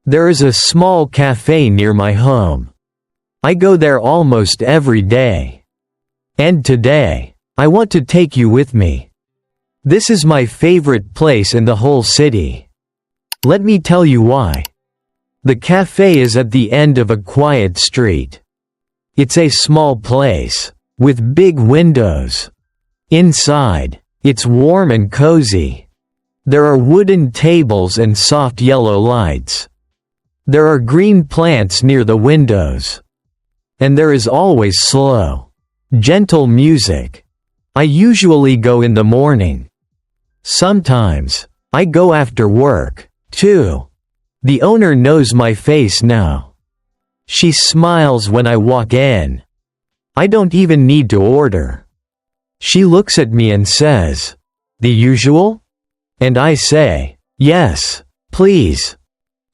There is a small cafe near my home. I go there almost every day. And today, I want to take you with me. This is my favorite place in the whole city. Let me tell you why. The cafe is at the end of a quiet street. It's a small place, with big windows. Inside, it's warm and cozy. There are wooden tables and soft yellow lights. There are green plants near the windows. And there is always slow, gentle music. I usually go in the morning. Sometimes, I go after work, too. The owner knows my face now. She smiles when I walk in. I don't even need to order. She looks at me and says, "The usual?" And I say, "Yes, please."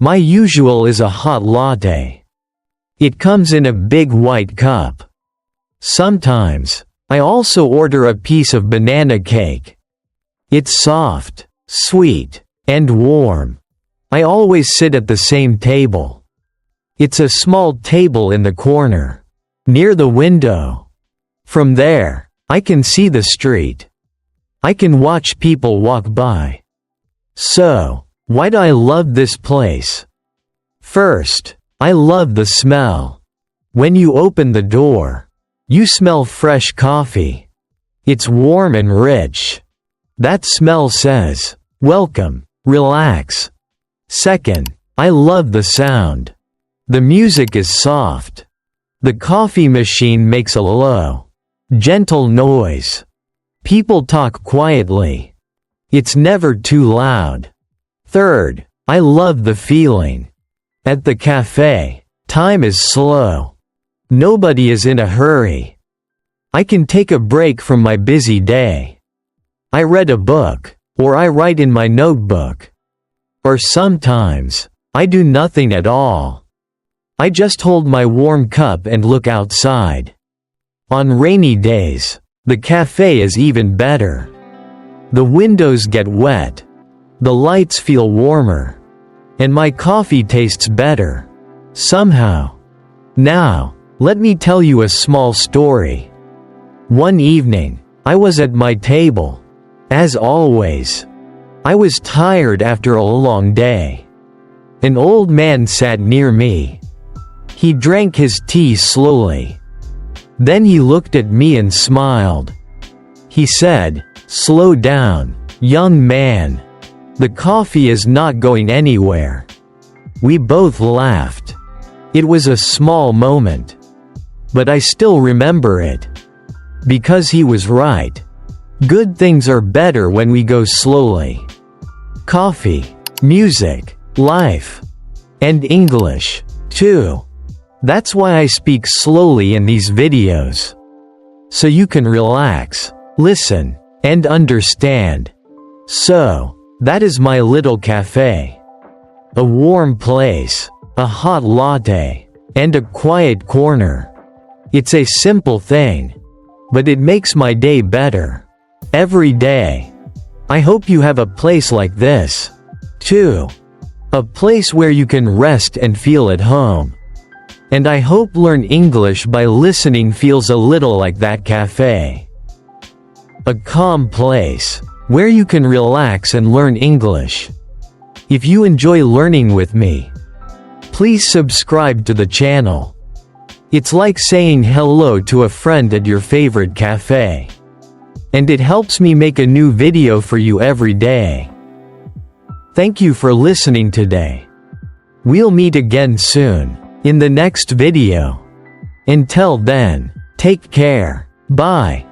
My usual is a hot latte. It comes in a big white cup. Sometimes, I also order a piece of banana cake. It's soft, sweet, and warm. I always sit at the same table. It's a small table in the corner, near the window. From there, I can see the street. I can watch people walk by. So, why do I love this place? First, I love the smell. When you open the door, you smell fresh coffee. It's warm and rich. That smell says, "Welcome, relax." Second, I love the sound. The music is soft. The coffee machine makes a low, gentle noise. People talk quietly. It's never too loud. Third, I love the feeling. At the cafe, time is slow. Nobody is in a hurry. I can take a break from my busy day. I read a book, or I write in my notebook. Or sometimes, I do nothing at all. I just hold my warm cup and look outside. On rainy days, the cafe is even better. The windows get wet. The lights feel warmer. And my coffee tastes better. Somehow. Now, let me tell you a small story. One evening, I was at my table. As always. I was tired after a long day. An old man sat near me. He drank his tea slowly. Then he looked at me and smiled. He said, "Slow down, young man. The coffee is not going anywhere." We both laughed. It was a small moment. But I still remember it. Because he was right. Good things are better when we go slowly. Coffee, music, life. And English, too. That's why I speak slowly in these videos. So you can relax, listen, and understand. So, that is my little cafe. A warm place, a hot latte, and a quiet corner. It's a simple thing. But it makes my day better. Every day. I hope you have a place like this, too. A place where you can rest and feel at home. And I hope learn English by listening feels a little like that cafe. A calm place, where you can relax and learn English. If you enjoy learning with me, please subscribe to the channel. It's like saying hello to a friend at your favorite cafe. And it helps me make a new video for you every day. Thank you for listening today. We'll meet again soon, in the next video. Until then, take care. Bye.